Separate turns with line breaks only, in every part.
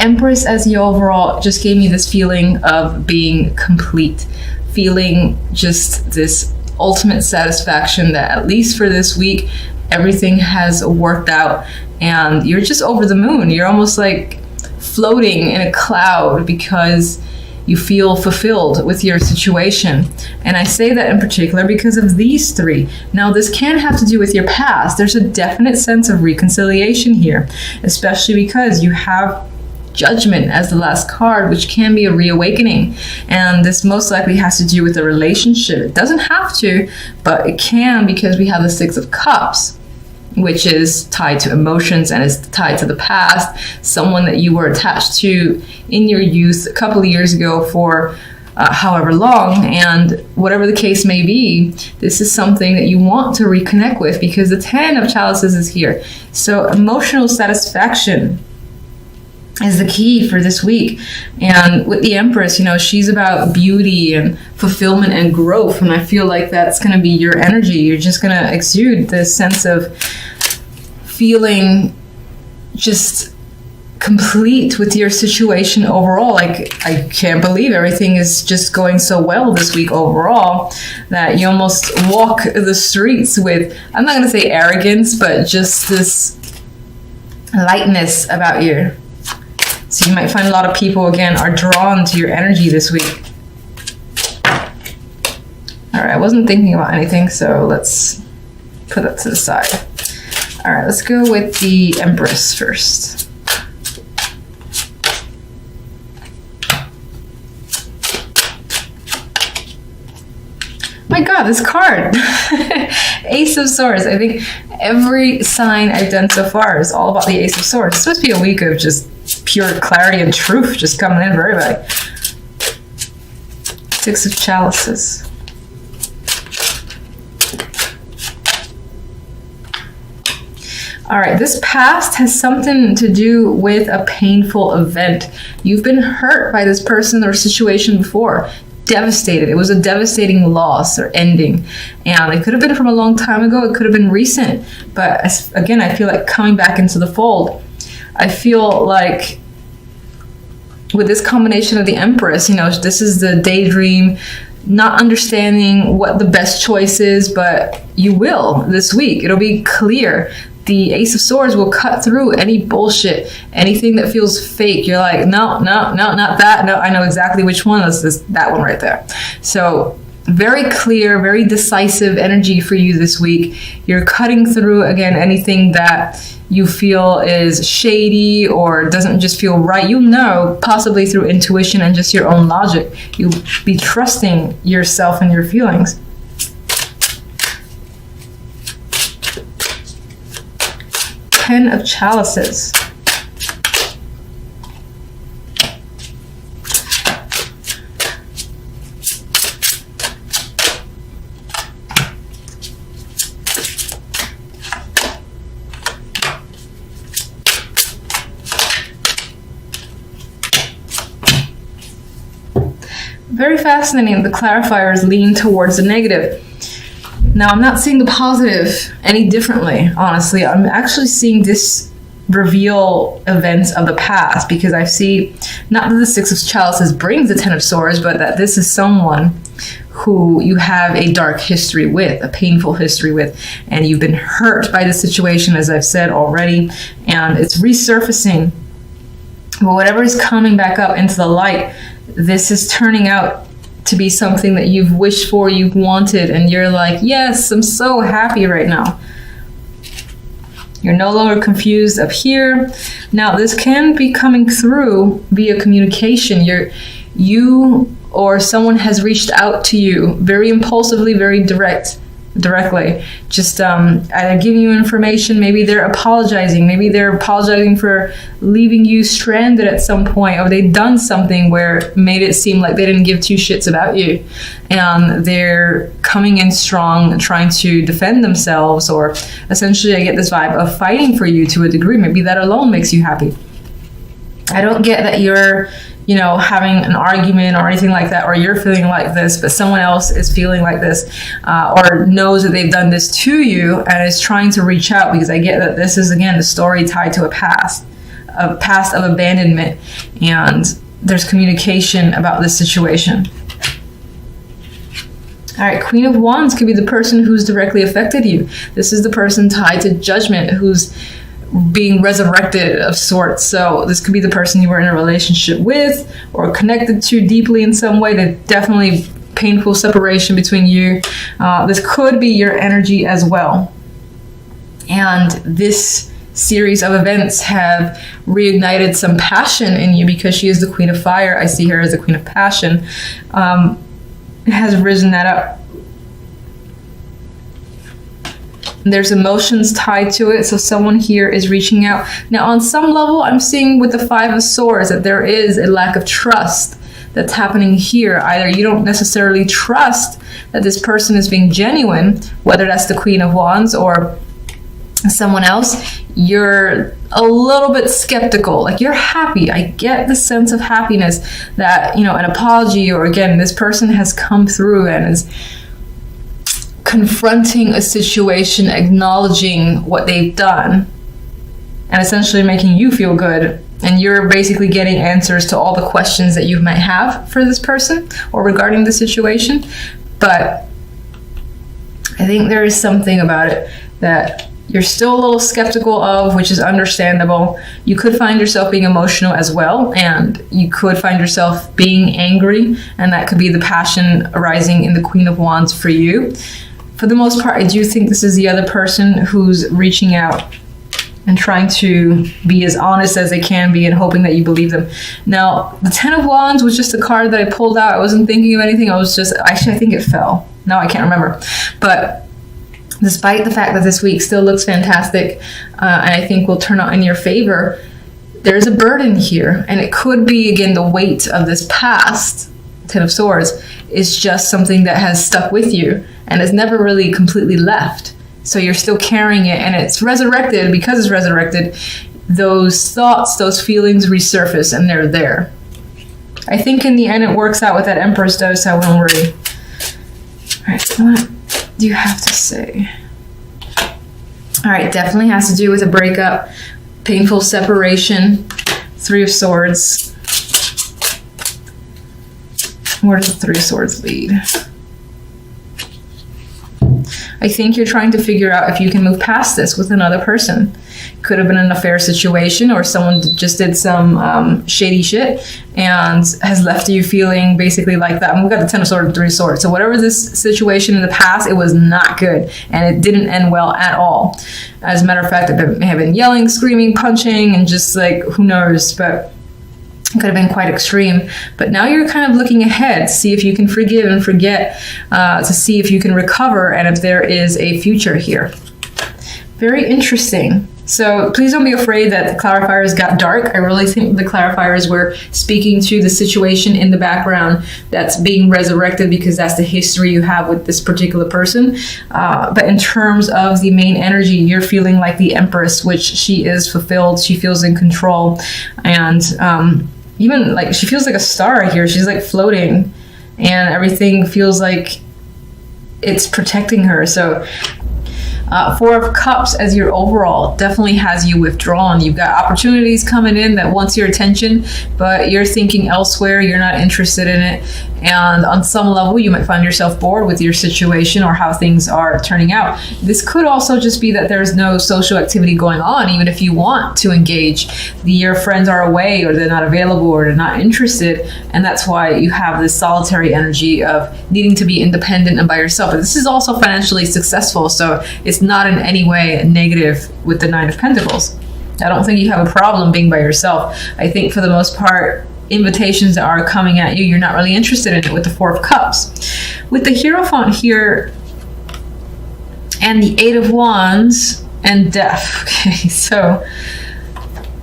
Empress as the overall just gave me this feeling of being complete, feeling just this ultimate satisfaction that at least for this week, everything has worked out and you're just over the moon. You're almost like floating in a cloud because you feel fulfilled with your situation. And I say that in particular because of these three. Now, this can have to do with your past. There's a definite sense of reconciliation here, especially because you have Judgment as the last card, which can be a reawakening. And this most likely has to do with a relationship. It doesn't have to, but it can, because we have the Six of Cups, which is tied to emotions and is tied to the past, someone that you were attached to in your youth a couple of years ago for however long, and whatever the case may be, this is something that you want to reconnect with because the Ten of Chalices is here. So emotional satisfaction is the key for this week. And with the Empress, she's about beauty and fulfillment and growth, and I feel like that's going to be your energy. You're just going to exude this sense of feeling just complete with your situation overall. Like, I can't believe everything is just going so well this week overall that you almost walk the streets with, I'm not going to say arrogance, but just this lightness about you. So you might find a lot of people, again, are drawn to your energy this week. All right, I wasn't thinking about anything, so let's put that to the side. All right, let's go with the Empress first. My God, this card. Ace of Swords. I think every sign I've done so far is all about the Ace of Swords. It's supposed to be a week of just pure clarity and truth just coming in for everybody. Six of Chalices. All right, this past has something to do with a painful event. You've been hurt by this person or situation before. Devastated. It was a devastating loss or ending. And it could have been from a long time ago. It could have been recent. But again, I feel like coming back into the fold. I feel like with this combination of the Empress, this is the daydream, not understanding what the best choice is, but you will this week. It'll be clear. The Ace of Swords will cut through any bullshit, anything that feels fake. You're like, no, not that. No, I know exactly which one. That's that one right there. So very clear, very decisive energy for you this week. You're cutting through, again, anything that you feel is shady or doesn't just feel right. You'll know, possibly through intuition and just your own logic. You'll be trusting yourself and your feelings. Ten of Chalices. Very fascinating. The clarifiers lean towards the negative. Now, I'm not seeing the positive any differently, honestly. I'm actually seeing this reveal events of the past, because I see not that the Six of Chalices brings the Ten of Swords, but that this is someone who you have a dark history with, a painful history with, and you've been hurt by the situation, as I've said already, and it's resurfacing. But whatever is coming back up into the light, this is turning out to be something that you've wished for, you've wanted, and you're like, yes, I'm so happy right now. You're no longer confused up here. Now, this can be coming through via communication. You or someone has reached out to you very impulsively, very directly, just either giving you information. Maybe they're apologizing for leaving you stranded at some point, or they've done something where it made it seem like they didn't give two shits about you, and they're coming in strong, trying to defend themselves, or essentially I get this vibe of fighting for you to a degree. Maybe that alone makes you happy. I don't get that you're having an argument or anything like that, or you're feeling like this, but someone else is feeling like this, or knows that they've done this to you and is trying to reach out, because I get that this is, again, the story tied to a past a past of abandonment, and there's communication about this situation. All right, Queen of Wands could be the person who's directly affected you. This is the person tied to judgment who's being resurrected of sorts. So this could be the person you were in a relationship with or connected to deeply in some way. There's definitely painful separation between you. This could be your energy as well. And this series of events have reignited some passion in you because she is the Queen of Fire. I see her as the Queen of Passion. Has risen that up. There's emotions tied to it, so someone here is reaching out. Now, on some level, I'm seeing with the Five of Swords that there is a lack of trust that's happening here. Either you don't necessarily trust that this person is being genuine, whether that's the Queen of Wands or someone else. You're a little bit skeptical. Like, you're happy. I get the sense of happiness that, you know, an apology, or again, this person has come through and is confronting a situation, acknowledging what they've done, and essentially making you feel good. And you're basically getting answers to all the questions that you might have for this person or regarding the situation. But I think there is something about it that you're still a little skeptical of, which is understandable. You could find yourself being emotional as well, and you could find yourself being angry, and that could be the passion arising in the Queen of Wands for you. For the most part, I do think this is the other person who's reaching out and trying to be as honest as they can be and hoping that you believe them. Now, the Ten of Wands was just a card that I pulled out. I wasn't thinking of anything. I think it fell. Now I can't remember. But despite the fact that this week still looks fantastic, and I think will turn out in your favor, there's a burden here. And it could be, again, the weight of this past, Ten of Swords, is just something that has stuck with you and has never really completely left. So you're still carrying it, and it's resurrected. Because it's resurrected, those thoughts, those feelings resurface, and they're there. I think in the end it works out with that Empress, though, so I won't worry. All right, what do you have to say? All right, definitely has to do with a breakup, painful separation, Three of Swords. Where does the Three of Swords lead? I think you're trying to figure out if you can move past this with another person. Could have been an affair situation, or someone just did some shady shit and has left you feeling basically like that. And we've got the Ten of Swords and Three of Swords. So whatever this situation in the past, it was not good, and it didn't end well at all. As a matter of fact, it may have been yelling, screaming, punching, and just like, who knows, but it could have been quite extreme. But now you're kind of looking ahead, see if you can forgive and forget, to see if you can recover and if there is a future here. Very interesting. So please don't be afraid that the clarifiers got dark. I really think the clarifiers were speaking to the situation in the background that's being resurrected, because that's the history you have with this particular person. But in terms of the main energy, you're feeling like the Empress, which she is fulfilled. She feels in control. And even like she feels like a star here. She's like floating, and everything feels like it's protecting her. So Four of Cups as your overall definitely has you withdrawn. You've got opportunities coming in that wants your attention, but you're thinking elsewhere. You're not interested in it. And on some level, you might find yourself bored with your situation or how things are turning out. This could also just be that there's no social activity going on, even if you want to engage. Your friends are away, or they're not available, or they're not interested. And that's why you have this solitary energy of needing to be independent and by yourself. But this is also financially successful, so it's not in any way negative with the Nine of Pentacles. I don't think you have a problem being by yourself. I think for the most part, invitations that are coming at you, you're not really interested in it with the Four of Cups. With the Hierophant here and the Eight of Wands and Death. Okay, so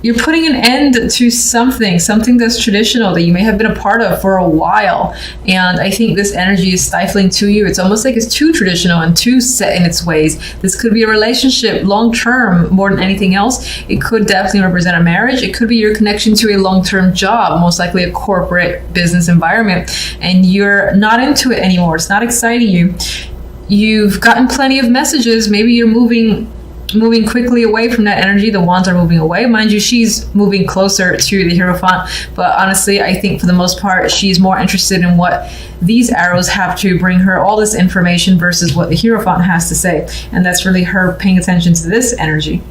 you're putting an end to something that's traditional that you may have been a part of for a while. And I think this energy is stifling to you. It's almost like it's too traditional and too set in its ways. This could be a relationship long-term more than anything else. It could definitely represent a marriage. It could be your connection to a long-term job, most likely a corporate business environment. And you're not into it anymore. It's not exciting you. You've gotten plenty of messages. Maybe you're moving moving quickly away from that energy. The wands are moving away. Mind you, she's moving closer to the Hierophant, but honestly, I think for the most part, she's more interested in what these arrows have to bring her, all this information, versus what the Hierophant has to say. And that's really her paying attention to this energy.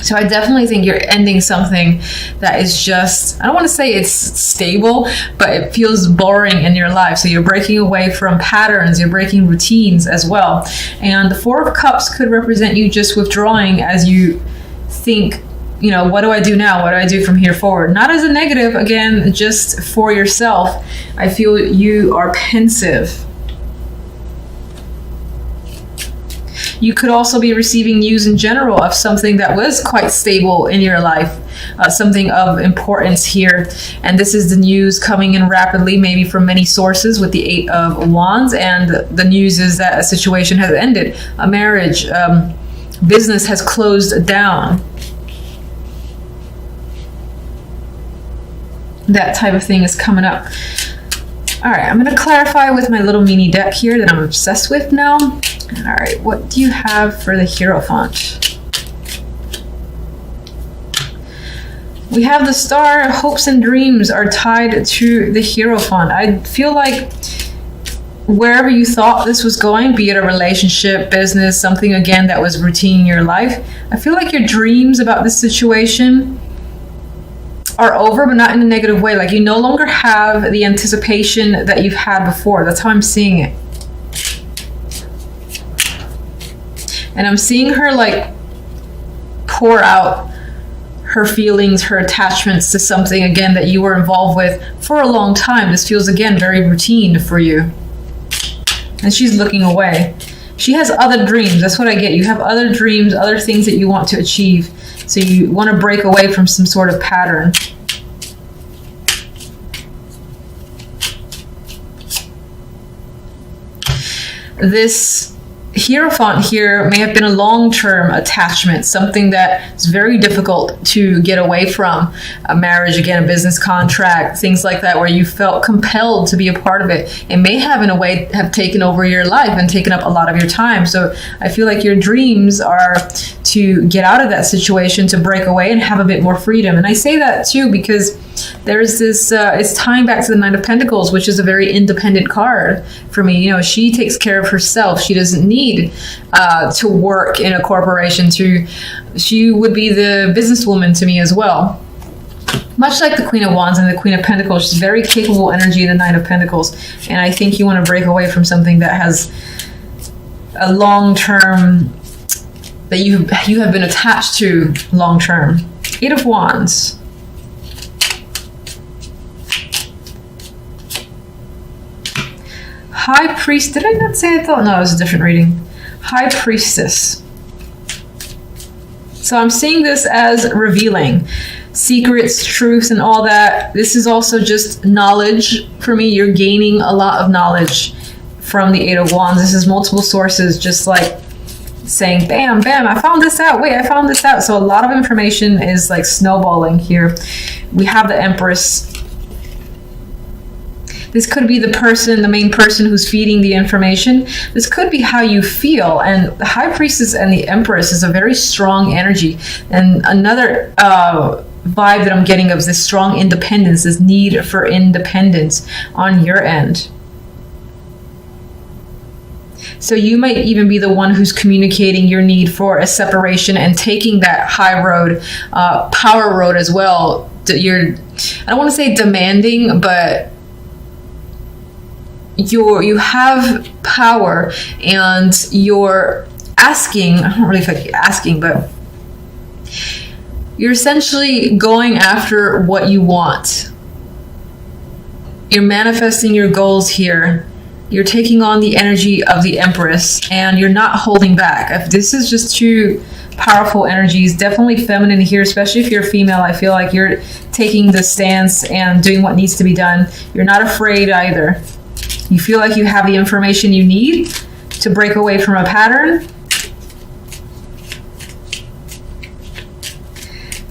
So I definitely think you're ending something that is just, I don't want to say it's stable, but it feels boring in your life. So you're breaking away from patterns, you're breaking routines as well. And the Four of Cups could represent you just withdrawing as you think, you know, what do I do now? What do I do from here forward? Not as a negative, again, just for yourself. I feel you are pensive. You could also be receiving news in general of something that was quite stable in your life, something of importance here. And this is the news coming in rapidly, maybe from many sources, with the Eight of Wands. And the news is that a situation has ended, a marriage, business has closed down. That type of thing is coming up. All right, I'm going to clarify with my little mini deck here that I'm obsessed with now. All right, what do you have for the Hierophant? We have the Star. Hopes and dreams are tied to the Hierophant. I feel like wherever you thought this was going, be it a relationship, business, something again that was routine in your life, I feel like your dreams about this situation are over, but not in a negative way. Like you no longer have the anticipation that you've had before. That's how I'm seeing it. And I'm seeing her like pour out her feelings, her attachments to something again that you were involved with for a long time. This feels again very routine for you. And she's looking away. She has other dreams. That's what I get. You have other dreams, other things that you want to achieve. So you want to break away from some sort of pattern. This Hierophant here may have been a long-term attachment, something that is very difficult to get away from. A marriage, again, a business contract, things like that, where you felt compelled to be a part of it. It may have, in a way, have taken over your life and taken up a lot of your time. So I feel like your dreams are to get out of that situation, to break away and have a bit more freedom. And I say that too because there's this, it's tying back to the Nine of Pentacles, which is a very independent card for me. You know, she takes care of herself. She doesn't need to work in a corporation. She would be the businesswoman to me as well. Much like the Queen of Wands and the Queen of Pentacles, she's very capable energy in the Nine of Pentacles. And I think you want to break away from something that has a long-term, that you have been attached to long-term. Eight of Wands. High Priest, did I not say I thought? No, it was a different reading. High Priestess. So I'm seeing this as revealing secrets, truth, and all that. This is also just knowledge for me. You're gaining a lot of knowledge from the Eight of Wands. This is multiple sources, just like saying, bam, bam, I found this out. Wait, I found this out. So a lot of information is like snowballing here. We have the Empress. This could be the person, the main person who's feeding the information. This could be how you feel. And the High Priestess and the Empress is a very strong energy. And another vibe that I'm getting of this strong independence, this need for independence on your end. So you might even be the one who's communicating your need for a separation and taking that high road, power road as well. I don't want to say demanding, but you have power and you're asking, I don't really feel like asking, but you're essentially going after what you want. You're manifesting your goals here. You're taking on the energy of the Empress and you're not holding back. If this is just two powerful energies, definitely feminine here, especially if you're female. I feel like you're taking the stance and doing what needs to be done. You're not afraid either. You feel like you have the information you need to break away from a pattern.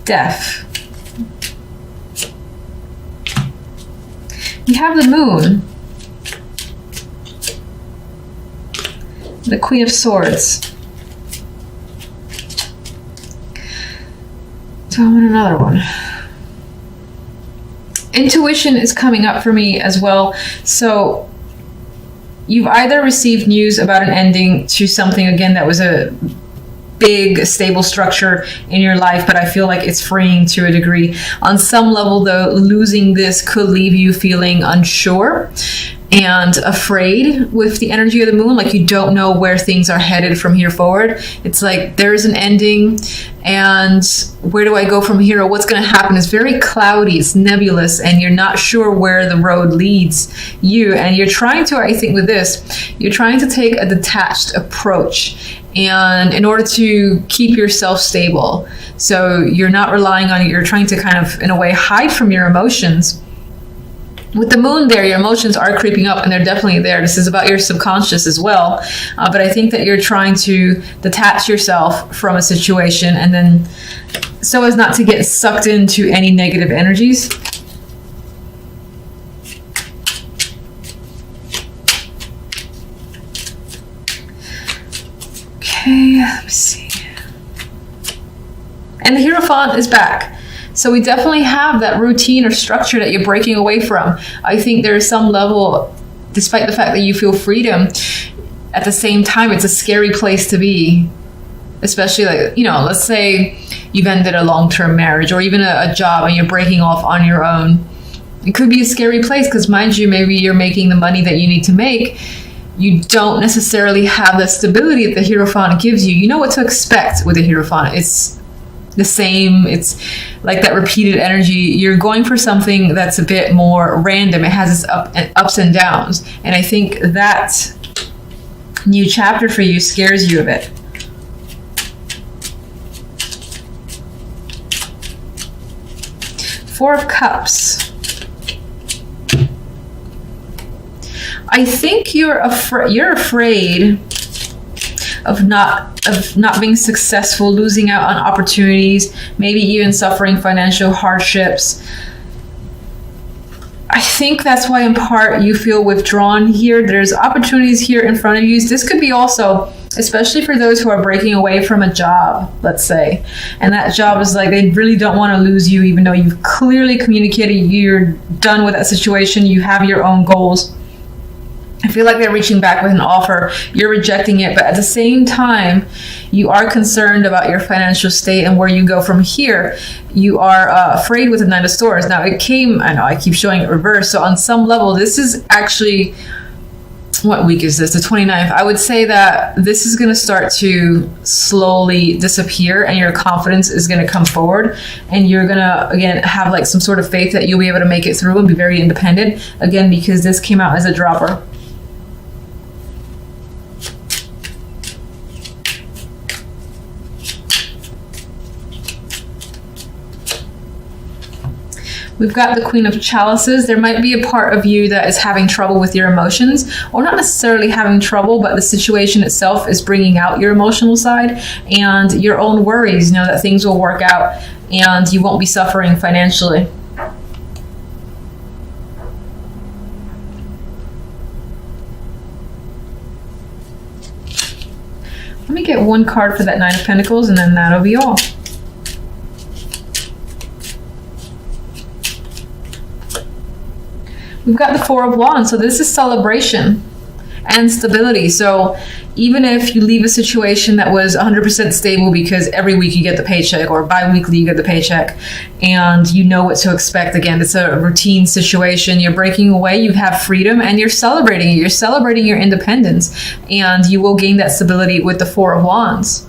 Death. We have the Moon. The Queen of Swords. So I want another one. Intuition is coming up for me as well. So you've either received news about an ending to something, again, that was a big, stable structure in your life, but I feel like it's freeing to a degree. On some level, though, losing this could leave you feeling unsure and afraid with the energy of the moon, like you don't know where things are headed from here forward. It's like there's an ending, and where do I go from here, or what's going to happen? It's very cloudy, it's nebulous, and you're not sure where the road leads you. And you're trying to, I think with this, you're trying to take a detached approach, and in order to keep yourself stable. So you're not relying on it, you're trying to kind of, in a way, hide from your emotions. With the moon there, your emotions are creeping up, and they're definitely there. This is about your subconscious as well. But I think that you're trying to detach yourself from a situation, and then so as not to get sucked into any negative energies. Okay, let me see. And the Hierophant is back. So we definitely have that routine or structure that you're breaking away from. I think there's some level, despite the fact that you feel freedom, at the same time, it's a scary place to be. Especially like, you know, let's say you've ended a long-term marriage or even a job and you're breaking off on your own. It could be a scary place because, mind you, maybe you're making the money that you need to make. You don't necessarily have the stability that the Hierophant gives you. You know what to expect with the Hierophant. It's the same, it's like that repeated energy. You're going for something that's a bit more random. It has its ups and downs. And I think that new chapter for you scares you a bit. Four of Cups. I think you're afraid of not being successful, losing out on opportunities, maybe even suffering financial hardships. I think that's why in part you feel withdrawn here. There's opportunities here in front of you. This could be also, especially for those who are breaking away from a job, let's say, and that job is like they really don't want to lose you, even though you've clearly communicated you're done with that situation, you have your own goals. I feel like they're reaching back with an offer. You're rejecting it, but at the same time, you are concerned about your financial state and where you go from here. You are afraid with the Knight of Swords. Now, it came, I know I keep showing it reverse, so on some level, this is actually, what week is this? The 29th. I would say that this is going to start to slowly disappear, and your confidence is going to come forward, and you're going to, again, have like some sort of faith that you'll be able to make it through and be very independent, again, because this came out as a dropper. We've got the Queen of Chalices. There might be a part of you that is having trouble with your emotions, or not necessarily having trouble, but the situation itself is bringing out your emotional side and your own worries, you know, that things will work out and you won't be suffering financially. Let me get one card for that Nine of Pentacles, and then that'll be all. We've got the Four of Wands, so this is celebration and stability. So even if you leave a situation that was 100% stable because every week you get the paycheck or bi-weekly you get the paycheck and you know what to expect, again, it's a routine situation, you're breaking away, you have freedom, and you're celebrating it. You're celebrating your independence, and you will gain that stability with the Four of Wands.